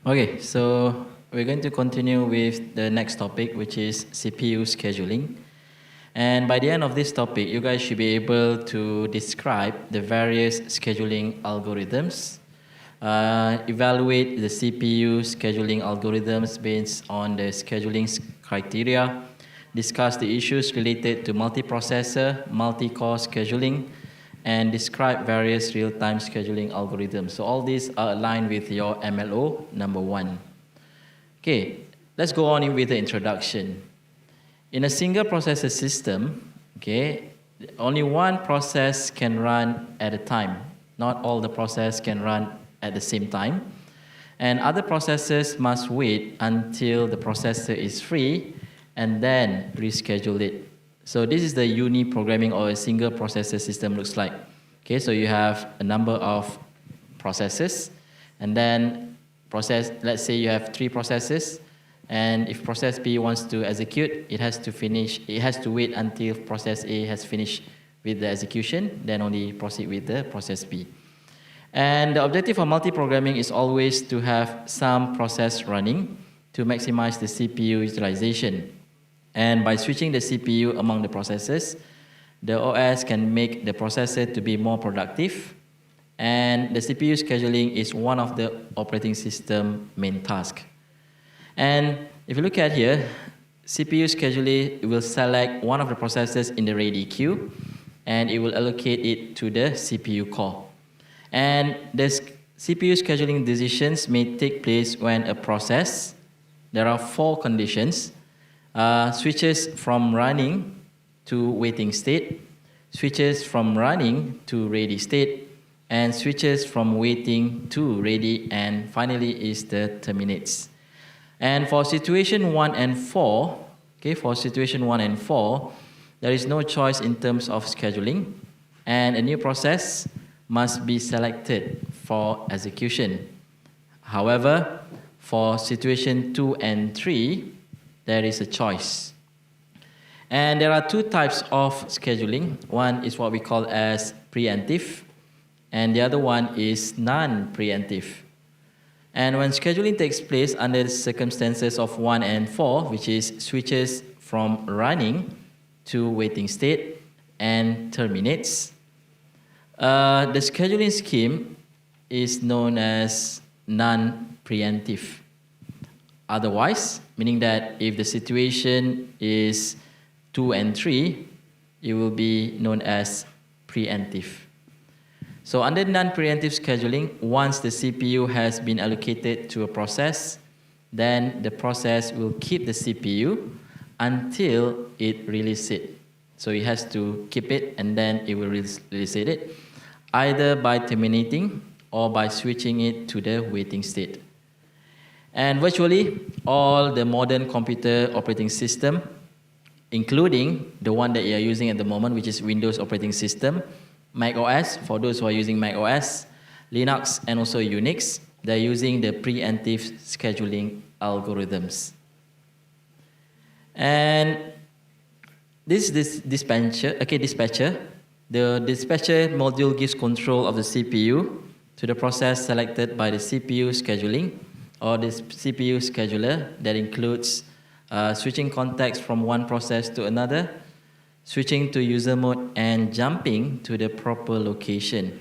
Okay, so we're going to continue with the next topic, which is CPU scheduling. And by the end of this topic, you guys should be able to describe the various scheduling algorithms, evaluate the CPU scheduling algorithms based on the scheduling criteria, discuss the issues related to multiprocessor, multi-core scheduling, and describe various real-time scheduling algorithms. So all these are aligned with your MLO number 1. Okay, let's go on with the introduction. In a single processor system, okay, only one process can run at a time. Not all the processes can run at the same time. And other processes must wait until the processor is free and then reschedule it. So this is the uni-programming or a single processor system looks like. Okay, so you have a number of processes, and then let's say you have 3 processes, and if process B wants to execute, it has to wait until process A has finished with the execution, then only proceed with the process B. And the objective of multi-programming is always to have some process running to maximize the CPU utilization. And by switching the CPU among the processes, the OS can make the processor to be more productive, and the CPU scheduling is one of the operating system main tasks. And if you look at here, CPU scheduling will select one of the processes in the ready queue, and it will allocate it to the CPU core. And the CPU scheduling decisions may take place when a process, there are 4 conditions, switches from running to waiting state, switches from running to ready state, and switches from waiting to ready, and finally is the terminates. And for situation 1 and 4, okay, for situation 1 and 4, there is no choice in terms of scheduling, and a new process must be selected for execution. However, for situation 2 and 3, there is a choice. And there are 2 types of scheduling. One is what we call as preemptive, and the other one is non-preemptive. And when scheduling takes place under the circumstances of 1 and 4, which is switches from running to waiting state and terminates, the scheduling scheme is known as non-preemptive. Otherwise, meaning that if the situation is 2 and 3, it will be known as preemptive. So under non-preemptive scheduling, once the CPU has been allocated to a process, then the process will keep the CPU until it releases it. So it has to keep it and then it will release it, either by terminating or by switching it to the waiting state. And virtually all the modern computer operating system, including the one that you are using at the moment, which is Windows operating system, Mac OS, for those who are using Mac OS, Linux, and also Unix, they're using the preemptive scheduling algorithms. And this dispatcher. The dispatcher module gives control of the CPU to the process selected by the CPU scheduling or the CPU scheduler. That includes switching context from one process to another, switching to user mode, and jumping to the proper location.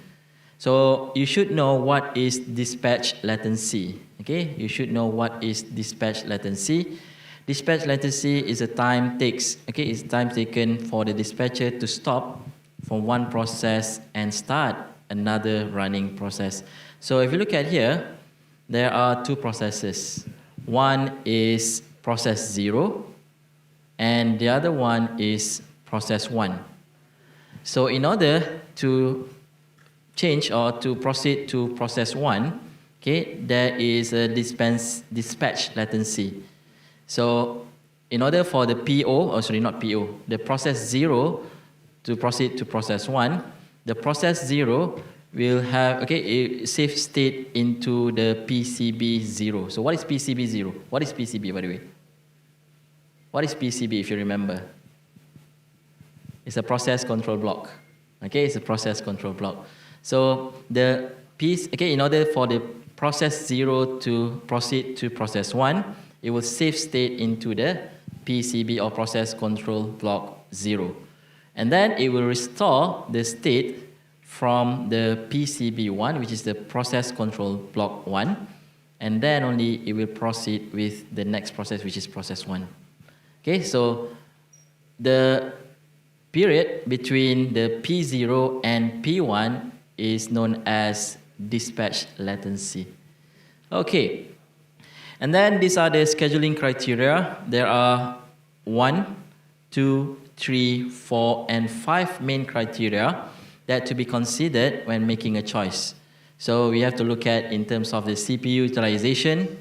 So you should know what is dispatch latency. Okay, you should know what is dispatch latency. Dispatch latency is it's time taken for the dispatcher to stop from one process and start another running process. So if you look at here, there are 2 processes. One is process 0, and the other one is process 1. So in order to change or to proceed to process 1, okay, there is a dispatch latency. So in order for the the process 0 to proceed to process 1, the process 0 will have a safe state into the PCB 0. So what is PCB 0? What is PCB, by the way? What is PCB, if you remember? It's a process control block. Okay, it's a process control block. So the piece, in order for the process 0 to proceed to process 1, it will save state into the PCB or process control block 0. And then it will restore the state from the PCB 1, which is the process control block 1, and then only it will proceed with the next process, which is process 1. Okay, so the period between the P0 and P1 is known as dispatch latency. Okay, and then these are the scheduling criteria. There are 1, 2, 3, 4, and 5 main criteria that to be considered when making a choice. So we have to look at in terms of the CPU utilization,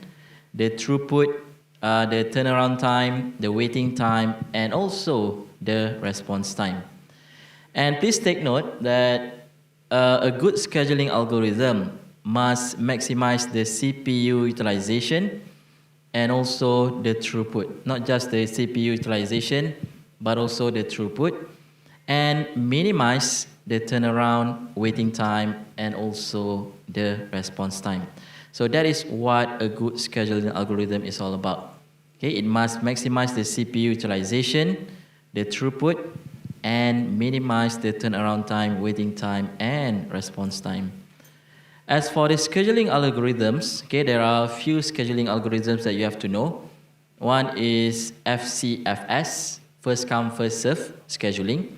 the throughput, the turnaround time, the waiting time, and also the response time. And please take note that a good scheduling algorithm must maximize the CPU utilization and also the throughput. Not just the CPU utilization, but also the throughput, and minimize the turnaround, waiting time, and also the response time. So that is what a good scheduling algorithm is all about. Okay, it must maximize the CPU utilization, the throughput, and minimize the turnaround time, waiting time, and response time. As for the scheduling algorithms, okay, there are a few scheduling algorithms that you have to know. One is FCFS, first come, first serve scheduling.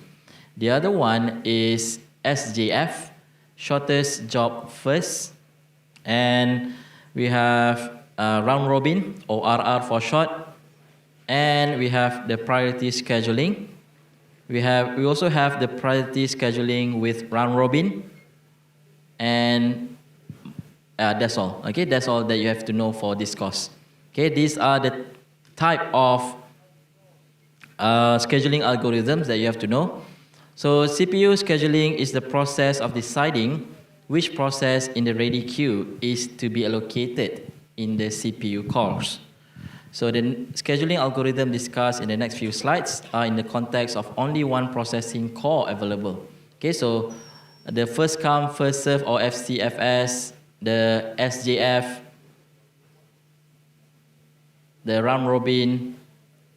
The other one is SJF, shortest job first. And we have round robin, or RR for short. And we have the priority scheduling. We also have the priority scheduling with round robin. And that's all. Okay, that's all that you have to know for this course. Okay, these are the type of scheduling algorithms that you have to know. So CPU scheduling is the process of deciding which process in the ready queue is to be allocated in the CPU cores. So the scheduling algorithm discussed in the next few slides are in the context of only one processing core available. Okay, so the first come, first serve, or FCFS, the SJF, the round robin,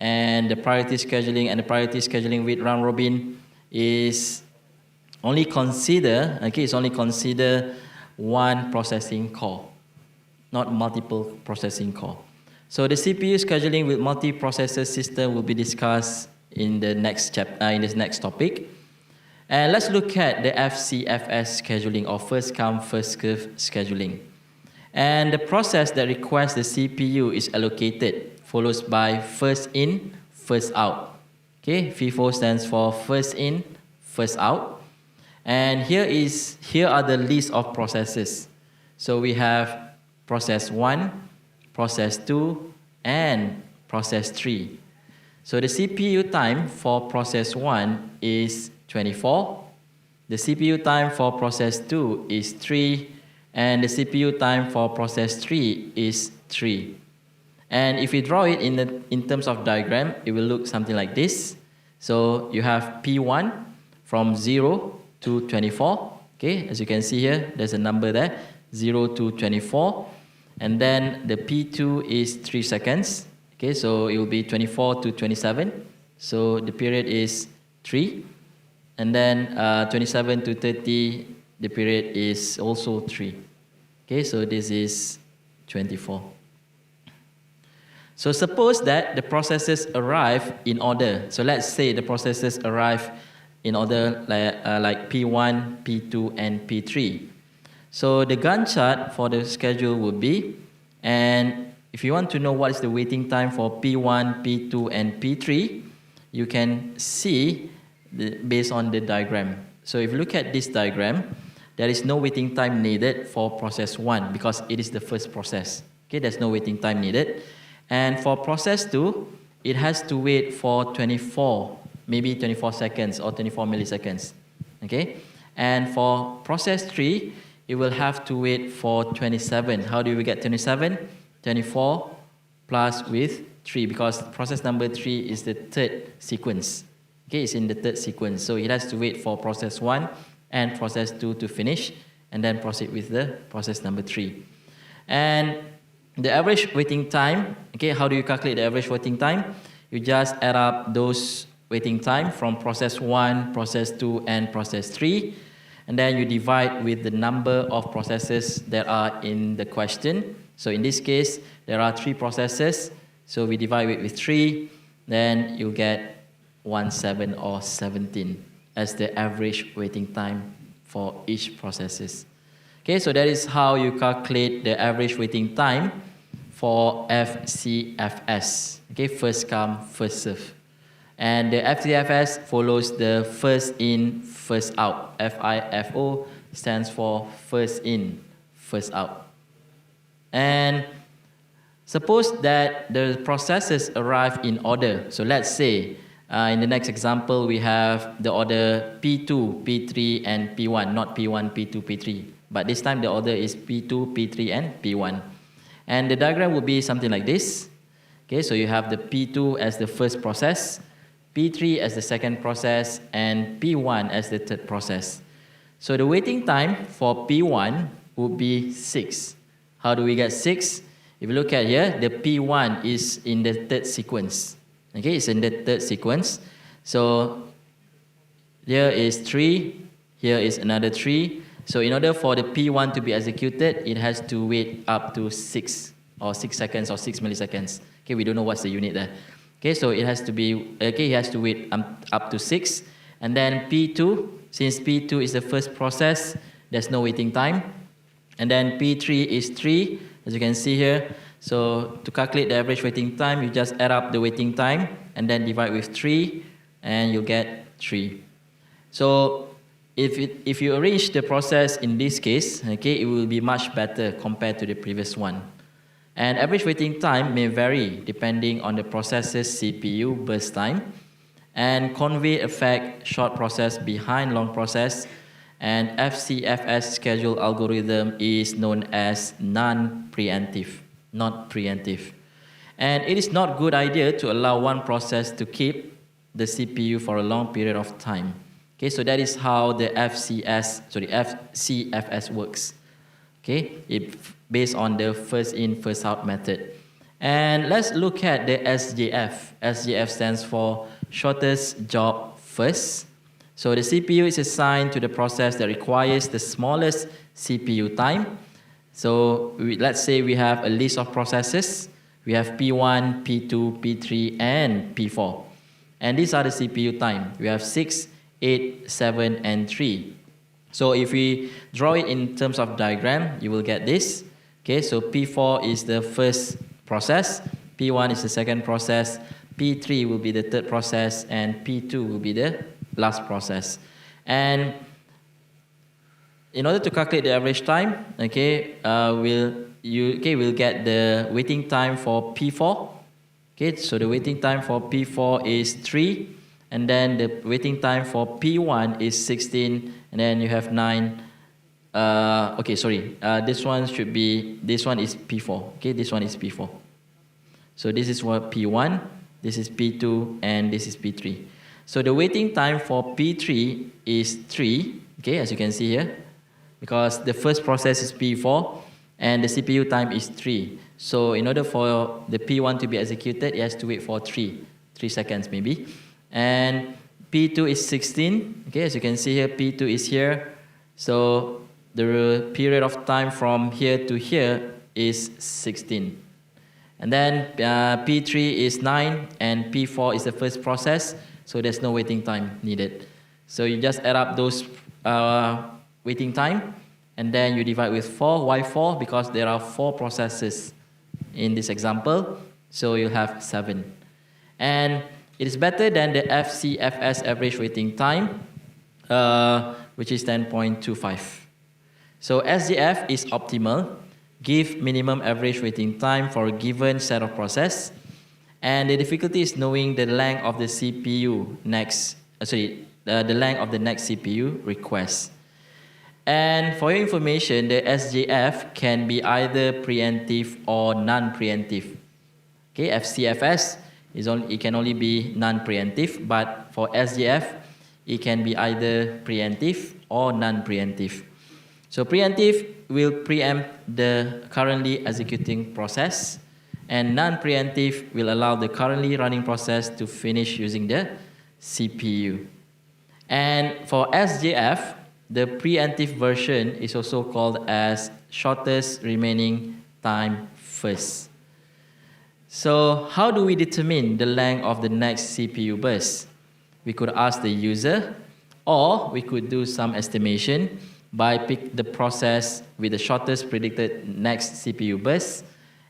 and the priority scheduling, and the priority scheduling with round robin is only consider, okay, it's only consider one processing core, not multiple processing core. So the CPU scheduling with multiprocessor system will be discussed in the next in this next topic. And let's look at the FCFS scheduling, or first come, first serve scheduling. And the process that requires the CPU is allocated, followed by first in, first out. Okay, FIFO stands for first in, first out. And here are the list of processes. So we have process 1, process 2, and process 3. So the CPU time for process 1 is 24. The CPU time for process 2 is 3. And the CPU time for process 3 is 3. And if we draw it in terms of diagram, it will look something like this. So you have P1 from 0 to 24. Okay, as you can see here, there's a number there, 0 to 24. And then the P2 is 3 seconds. Okay, so it will be 24 to 27. So the period is 3. And then 27 to 30, the period is also 3. Okay, so this is 24. So suppose that the processes arrive in order. So let's say the processes arrive in order like P1, P2, and P3. So the Gantt chart for the schedule would be, and if you want to know what is the waiting time for P1, P2, and P3, you can see based on the diagram. So if you look at this diagram, there is no waiting time needed for process 1 because it is the first process. Okay, there's no waiting time needed. And for process 2, it has to wait for 24, maybe 24 seconds or 24 milliseconds. Okay? And for process 3, it will have to wait for 27. How do we get 27? 24 plus with 3, because process number 3 is the third sequence. Okay, it's in the third sequence. So it has to wait for process 1 and process 2 to finish, and then proceed with the process number 3. And the average waiting time, okay, how do you calculate the average waiting time? You just add up those waiting time from process 1, process 2, and process 3. And then you divide with the number of processes that are in the question. So in this case, there are 3 processes. So we divide it with 3. Then you get 17 or 17 as the average waiting time for each processes. Okay, so that is how you calculate the average waiting time for FCFS. Okay, first come, first serve. And the FCFS follows the first in, first out. FIFO stands for first in, first out. And suppose that the processes arrive in order. So let's say in the next example we have the order P2, P3, and P1, not P1, P2, P3. But this time the order is P2, P3, and P1. And the diagram would be something like this. Okay, so you have the P2 as the first process, P3 as the second process, and P1 as the third process. So the waiting time for P1 would be 6. How do we get 6? If you look at here, the P1 is in the third sequence. Okay, it's in the third sequence. So here is 3, here is another 3. So in order for the P1 to be executed, it has to wait up to 6 or 6 seconds or 6 milliseconds. Okay, we don't know what's the unit there. Okay, so it has to be, okay, it has to wait up to 6. And then P2, since P2 is the first process, there's no waiting time. And then P3 is 3, as you can see here. So to calculate the average waiting time, you just add up the waiting time and then divide with 3, and you'll get 3. So if you arrange the process in this case, okay, it will be much better compared to the previous one. And average waiting time may vary depending on the processor's CPU burst time. And convey affect short process behind long process. And FCFS schedule algorithm is known as non-preemptive, not preemptive. And it is not a good idea to allow one process to keep the CPU for a long period of time. Okay, so that is how the FCFS works. Okay, based on the first in, first out method. And let's look at the SJF. SJF stands for shortest job first. So the CPU is assigned to the process that requires the smallest CPU time. So let's say we have a list of processes. We have P1, P2, P3, and P4. And these are the CPU time. We have 6, 8, 7, and 3. So if we draw it in terms of diagram, you will get this. Okay, so P4 is the first process, P1 is the second process, P3 will be the third process, and P2 will be the last process. And in order to calculate the average time, okay, we'll get the waiting time for P4. Okay, so the waiting time for P4 is 3, and then the waiting time for P1 is 16, and then you have 9. This one is P4. Okay, this one is P4. So this is what P1, this is P2, and this is P3. So the waiting time for P3 is 3, okay, as you can see here, because the first process is P4, and the CPU time is 3. So in order for the P1 to be executed, it has to wait for 3 seconds maybe. And P2 is 16, okay, as you can see here, P2 is here. So the period of time from here to here is 16. And then P3 is 9, and P4 is the first process, so there's no waiting time needed. So you just add up those waiting time, and then you divide with 4. Why 4? Because there are 4 processes in this example, so you'll have 7. And it is better than the FCFS average waiting time, which is 10.25. So SJF is optimal, give minimum average waiting time for a given set of process, and the difficulty is knowing the length of the CPU the length of the next CPU request. And for your information, the SJF can be either preemptive or non-preemptive. Okay, FCFS it can only be non-preemptive, but for SJF, it can be either preemptive or non-preemptive. So preemptive will preempt the currently executing process, and non-preemptive will allow the currently running process to finish using the CPU. And for SJF, the preemptive version is also called as shortest remaining time first. So how do we determine the length of the next CPU burst? We could ask the user, or we could do some estimation by pick the process with the shortest predicted next CPU burst,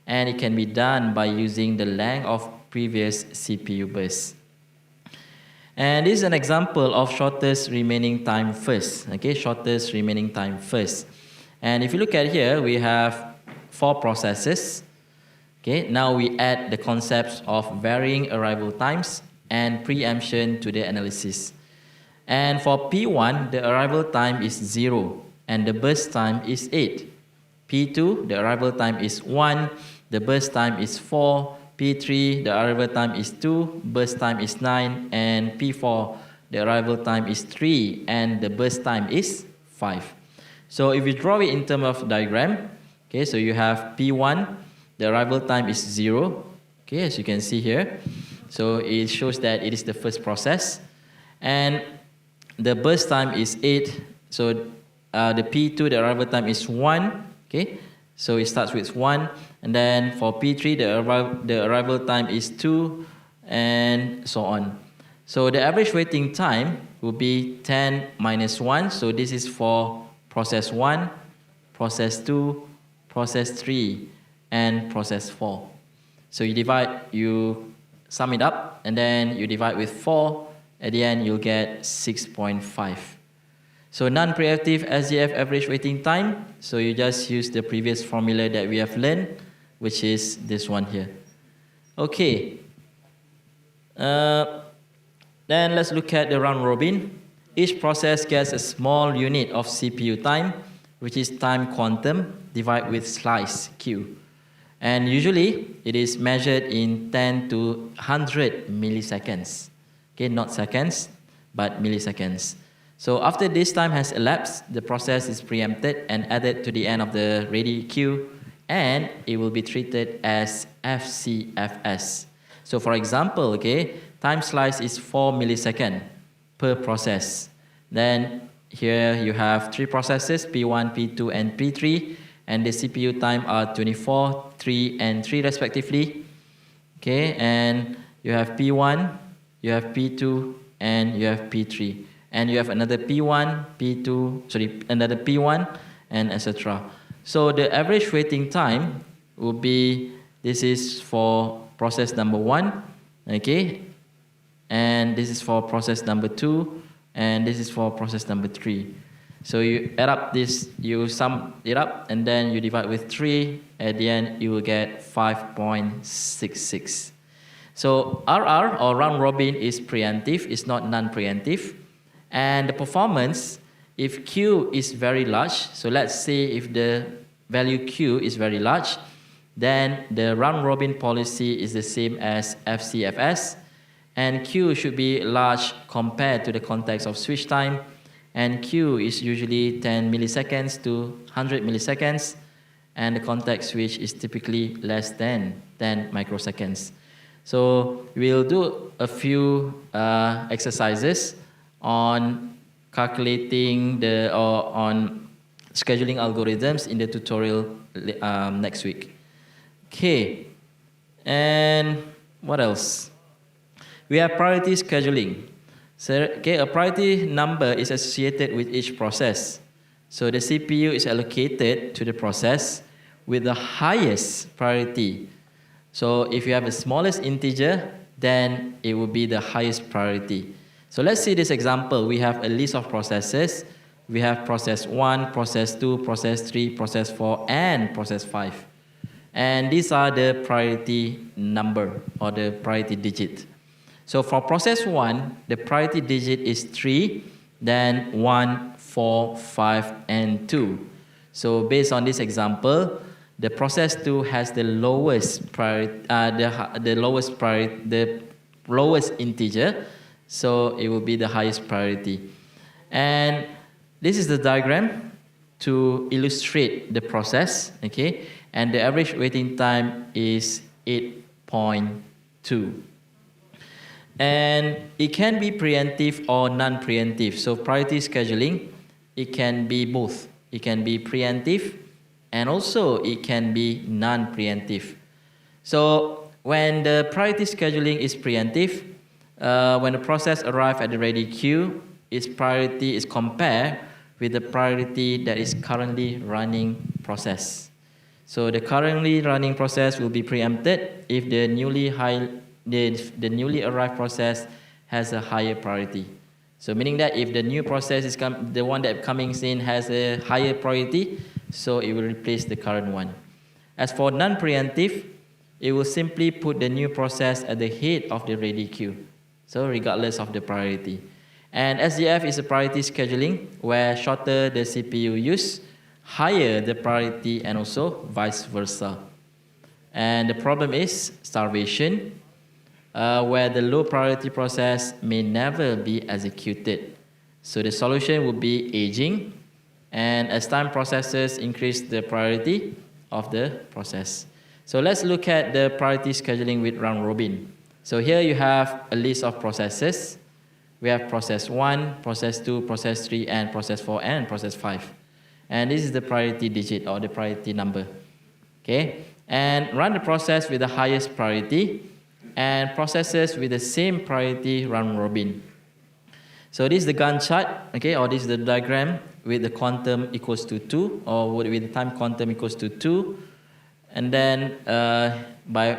and it can be done by using the length of previous CPU bursts. And this is an example of shortest remaining time first, okay, shortest remaining time first. And if you look at here, we have 4 processes. Okay, now we add the concepts of varying arrival times and preemption to the analysis. And for P1, the arrival time is 0 and the burst time is 8. P2, the arrival time is 1, the burst time is 4. P3, the arrival time is 2, burst time is 9, and P4, the arrival time is 3, and the burst time is 5. So if you draw it in terms of diagram, okay, so you have P1, the arrival time is 0, okay, as you can see here. So it shows that it is the first process, and the burst time is 8, so the P2, the arrival time is 1, okay, so it starts with 1, and then for P3, the arrival time is 2, and so on. So the average waiting time will be 10 minus 1, so this is for process 1, process 2, process 3, and process 4. So you sum it up, and then you divide with 4, at the end you'll get 6.5. So non-preemptive SJF average waiting time, so you just use the previous formula that we have learned, which is this one here. Okay. Then let's look at the round robin. Each process gets a small unit of CPU time, which is time quantum, divided with slice Q. And usually, it is measured in 10 to 100 milliseconds. Okay, not seconds, but milliseconds. So after this time has elapsed, the process is preempted and added to the end of the ready queue, and it will be treated as FCFS. So for example, okay, time slice is 4 milliseconds per process. Then here you have 3 processes, P1, P2, and P3, and the CPU time are 24, 3, and 3 respectively. Okay, and you have P1, you have P2, and you have P3. And you have another P1, another P1, and etc. So the average waiting time will be, this is for process number 1, okay, and this is for process number 2, and this is for process number 3. So you add up this, you sum it up, and then you divide with 3, at the end you will get 5.66. So RR, or round robin, is preemptive, it's not non-preemptive. And the performance, if Q is very large, so let's say if the value Q is very large, then the round robin policy is the same as FCFS, and Q should be large compared to the context of switch time, and Q is usually 10 milliseconds to 100 milliseconds, and the context switch is typically less than 10 microseconds. So we'll do a few exercises on calculating on scheduling algorithms in the tutorial next week. Okay, and what else? We have priority scheduling. So, okay, a priority number is associated with each process. So the CPU is allocated to the process with the highest priority. So if you have the smallest integer, then it will be the highest priority. So let's see this example. We have a list of processes. We have process 1, process 2, process 3, process 4, and process 5. And these are the priority number, or the priority digit. So for process 1, the priority digit is 3, then 1, 4, 5, and 2. So based on this example, the process 2 has the lowest priority, the lowest integer. So it will be the highest priority. And this is the diagram to illustrate the process, okay? And the average waiting time is 8.2. And it can be preemptive or non-preemptive. So priority scheduling, it can be both. It can be preemptive and also it can be non-preemptive. So when the priority scheduling is preemptive, when the process arrives at the ready queue, its priority is compared with the priority that is currently running process. So the currently running process will be preempted if the newly arrived process has a higher priority. So meaning that if the new process is the one that coming in has a higher priority, so it will replace the current one. As for non-preemptive, it will simply put the new process at the head of the ready queue, so regardless of the priority. And SJF is a priority scheduling where shorter the CPU use, higher the priority, and also vice versa. And the problem is starvation, where the low priority process may never be executed. So the solution would be aging, and as time processes increase the priority of the process. So let's look at the priority scheduling with round robin. So here you have a list of processes. We have process 1, process 2, process 3, and process 4, and process 5. And this is the priority digit or the priority number. Okay? And run the process with the highest priority, and processes with the same priority round robin. So this is the Gantt chart, okay, or this is the diagram with the quantum equals to 2, or with the time quantum equals to 2. And then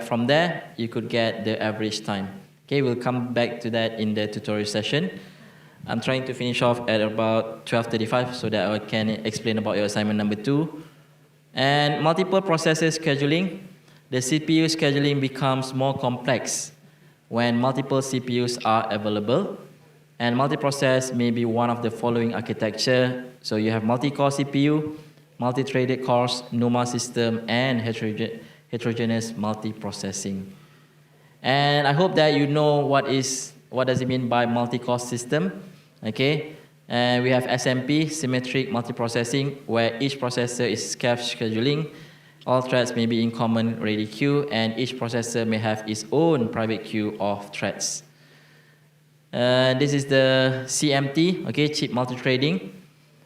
from there, you could get the average time. Okay, we'll come back to that in the tutorial session. I'm trying to finish off at about 12:35 so that I can explain about your assignment number 2. And multiple processes scheduling. The CPU scheduling becomes more complex when multiple CPUs are available. And multiprocess may be one of the following architecture. So you have multi-core CPU, multi-threaded cores, NUMA system, and heterogeneous multiprocessing. And I hope that you know what does it mean by multi-core system, okay? And we have SMP, symmetric multiprocessing, where each processor is scheduling. All threads may be in common ready queue, and each processor may have its own private queue of threads. This is the CMT, okay, chip multithreading.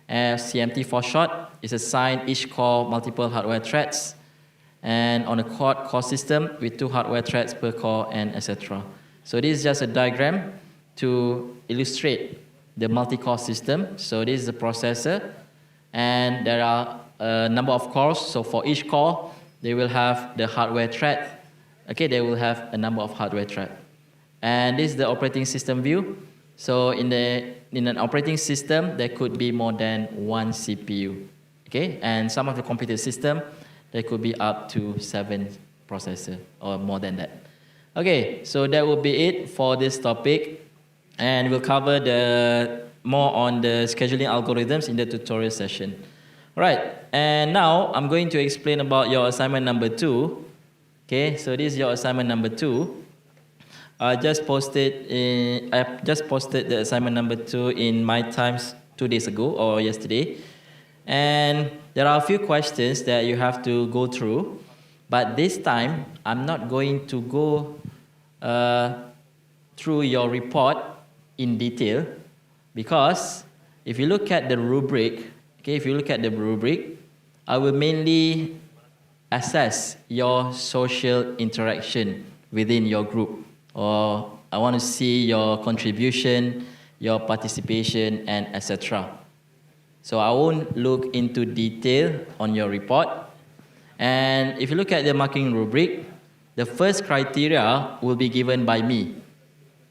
CMT for short is assigned each core multiple hardware threads, and on a quad core system with 2 hardware threads per core, and etc. So this is just a diagram to illustrate the multi-core system. So this is the processor, and there are a number of cores. So for each core, they will have the hardware thread. Okay, they will have a number of hardware threads. And this is the operating system view. So in an operating system, there could be more than 1 CPU. Okay, and some of the computer system, there could be up to 7 processors or more than that. Okay, so that will be it for this topic, and we'll cover more on the scheduling algorithms in the tutorial session. All right, and now I'm going to explain about your assignment number 2. Okay, so this is your assignment number 2. I just posted the assignment number 2 in my times 2 days ago or yesterday. And there are a few questions that you have to go through, but this time I'm not going to go through your report in detail, because if you look at the rubric, I will mainly assess your social interaction within your group, or I want to see your contribution, your participation, and etc. So I won't look into detail on your report. And if you look at the marking rubric, the first criteria will be given by me.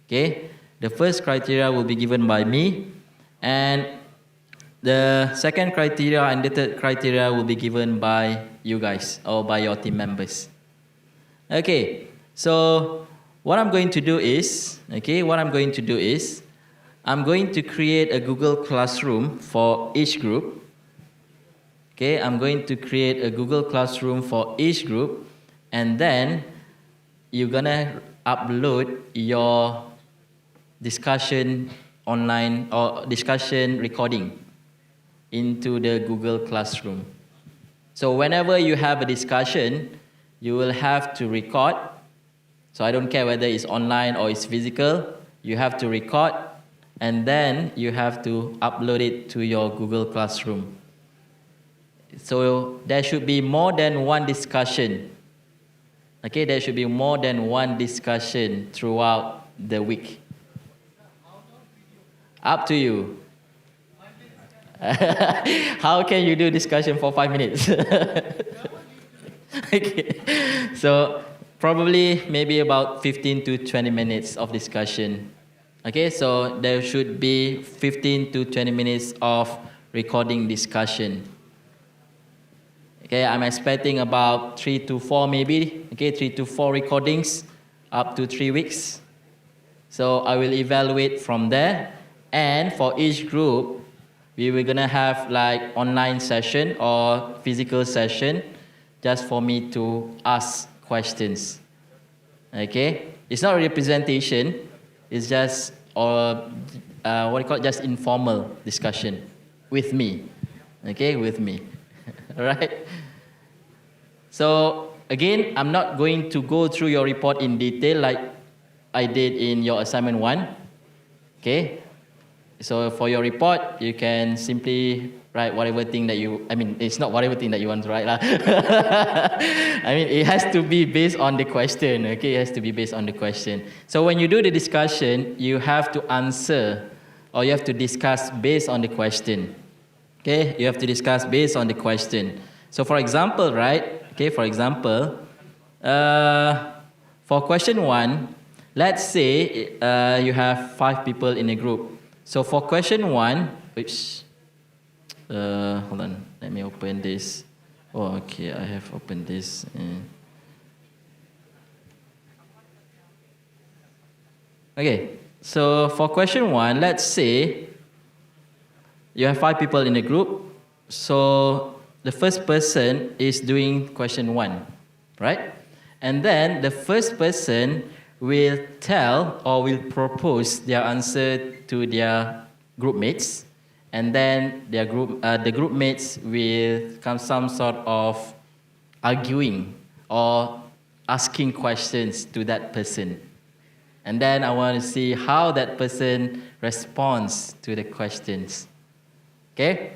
Okay? The first criteria will be given by me, and the second criteria and the third criteria will be given by you guys or by your team members. Okay, so what I'm going to do is, I'm going to create a Google Classroom for each group. Okay, I'm going to create a Google Classroom for each group, and then you're gonna upload your discussion online or discussion recording. into the Google Classroom. So whenever you have a discussion, you will have to record. So I don't care whether it's online or it's physical, you have to record, and then you have to upload it to your Google Classroom. So there should be more than one discussion. Okay, there should be more than one discussion throughout the week. Up to you. How can you do discussion for 5 minutes? Okay, so probably maybe about 15 to 20 minutes of discussion. Okay, so there should be 15 to 20 minutes of recording discussion. Okay, I'm expecting about 3 to 4 maybe. Okay, 3 to 4 recordings up to 3 weeks. So I will evaluate from there. And for each group, we were gonna have like online session or physical session just for me to ask questions. Okay, it's not a representation, it's just just informal discussion with me. Okay, with me. All right. So again, I'm not going to go through your report in detail like I did in your assignment 1. Okay. So for your report, you can simply write whatever thing that you, I mean, it's not whatever thing that you want to write. I mean, it has to be based on the question, okay? It has to be based on the question. So when you do the discussion, you have to answer, or you have to discuss based on the question, okay? You have to discuss based on the question. So for example, right, okay, for example, for question 1, let's say you have 5 people in a group. So for question 1, which, hold on, let me open this. Oh, okay, I have opened this. Okay, so for question 1, let's say you have 5 people in a group. So the first person is doing question 1, right? And then the first person will tell or will propose their answer to their group mates, and then their the group mates will come some sort of arguing or asking questions to that person. And then I want to see how that person responds to the questions. Okay?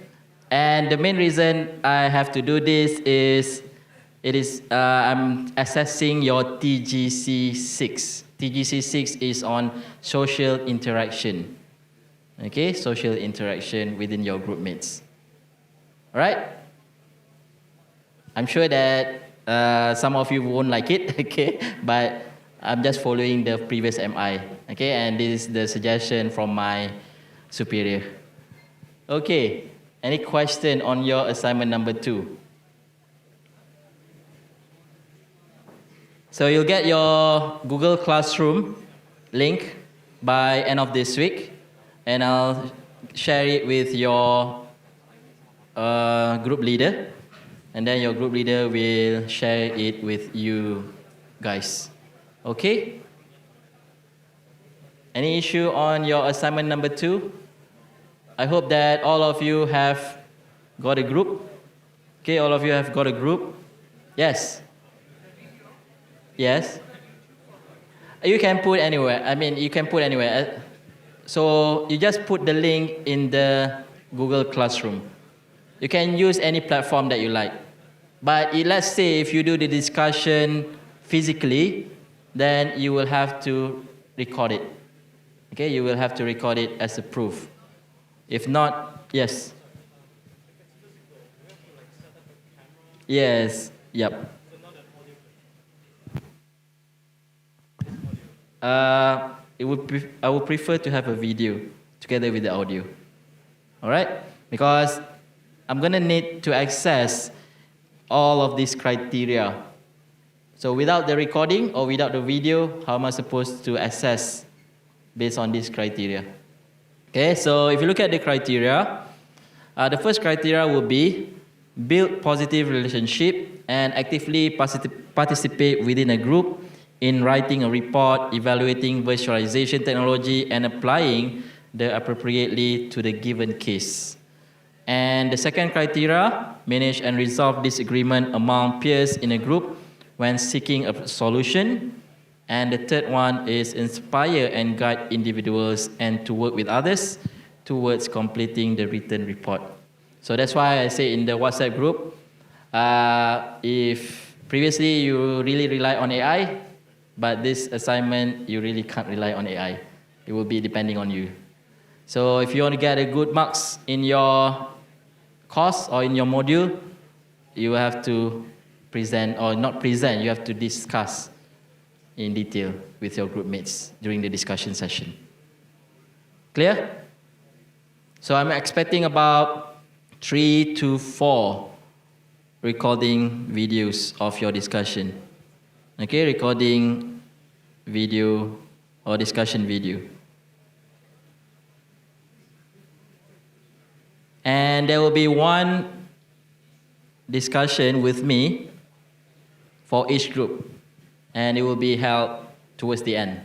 And the main reason I have to do this is I'm assessing your TGC 6. TGC 6 is on social interaction. Okay, social interaction within your group mates. All right? I'm sure that some of you won't like it, okay? But I'm just following the previous MI, okay? And this is the suggestion from my superior. Okay, any question on your assignment number 2? So you'll get your Google Classroom link by end of this week, and I'll share it with your group leader, and then your group leader will share it with you guys. Okay? Any issue on your assignment number 2? I hope that all of you have got a group. Okay, all of you have got a group. Yes? Yes? You can put anywhere. I mean, you can put anywhere. So you just put the link in the Google Classroom. You can use any platform that you like. But let's say if you do the discussion physically, then you will have to record it. Okay, you will have to record it as a proof. If not, yes. Yes, yep. I would prefer to have a video together with the audio. All right? Because I'm going to need to access all of these criteria. So without the recording or without the video, how am I supposed to assess based on this criteria? Okay, so if you look at the criteria, the first criteria will be build positive relationship and actively participate within a group in writing a report, evaluating visualization technology, and applying the appropriately to the given case. And the second criteria, manage and resolve disagreement among peers in a group when seeking a solution. And the third one is inspire and guide individuals and to work with others towards completing the written report. So that's why I say in the WhatsApp group, if previously you really rely on AI, but this assignment you really can't rely on AI. It will be depending on you. So if you want to get a good marks in your course or in your module, you have to present, or not present, you have to discuss in detail with your group mates during the discussion session. Clear? So I'm expecting about 3 to 4 recording videos of your discussion. Okay, recording video or discussion video. And there will be one discussion with me for each group. And it will be held towards the end.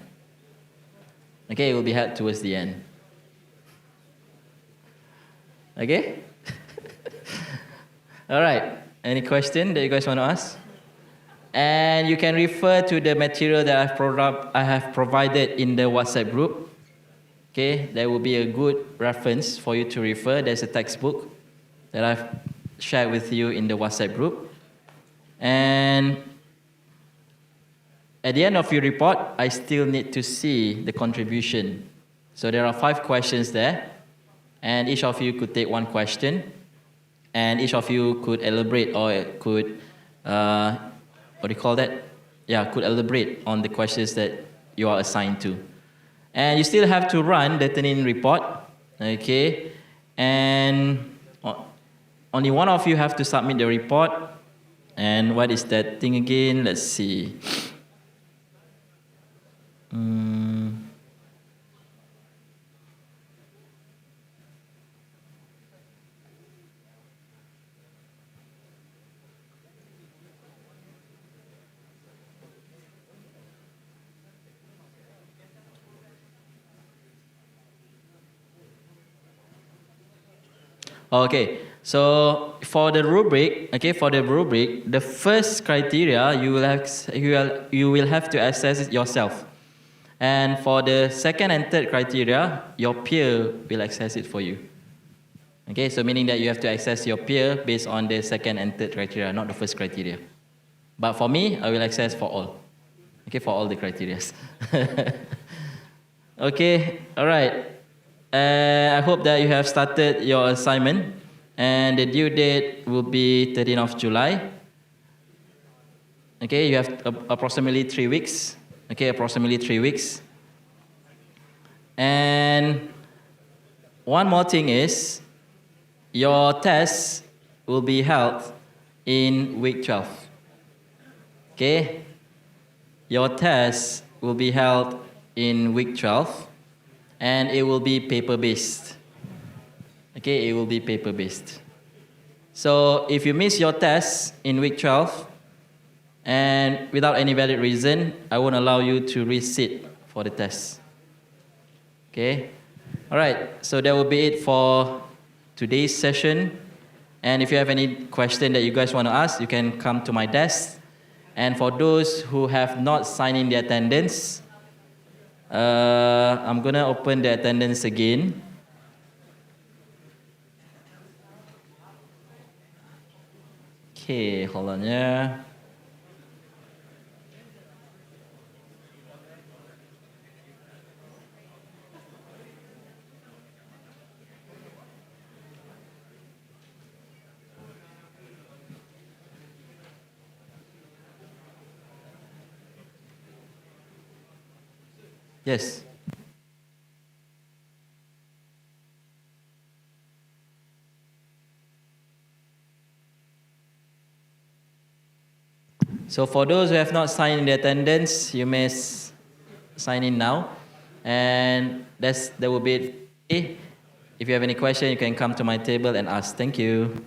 Okay, it will be held towards the end. Okay? All right. Any question that you guys want to ask? And you can refer to the material that I have provided in the WhatsApp group. Okay, that will be a good reference for you to refer. There's a textbook that I've shared with you in the WhatsApp group. And at the end of your report, I still need to see the contribution. So there are 5 questions there, and each of you could take 1 question, and each of you could elaborate or could, what do you call that? Yeah, could elaborate on the questions that you are assigned to. And you still have to run the turn-in report, okay? And only one of you have to submit the report. And what is that thing again? Let's see. Okay, so for the rubric, the first criteria you will have to assess it yourself, and for the second and third criteria, your peer will assess it for you. Okay, so meaning that you have to assess your peer based on the second and third criteria, not the first criteria. But for me, I will assess for all. Okay, for all the criteria. Okay, all right. I hope that you have started your assignment, and the due date will be 13th of July. Okay, you have approximately 3 weeks. Okay, approximately 3 weeks. And one more thing is, your test will be held in week 12. Okay, your test will be held in week 12. And it will be paper-based. Okay, it will be paper-based. So if you miss your test in week 12, and without any valid reason, I won't allow you to resit for the test. Okay? All right, so that will be it for today's session. And if you have any question that you guys want to ask, you can come to my desk. And for those who have not signed in the attendance, I'm gonna open the attendance again. Okay, hold on, yeah. Yes. So for those who have not signed in the attendance, you may sign in now. And that will be it. If you have any question, you can come to my table and ask. Thank you.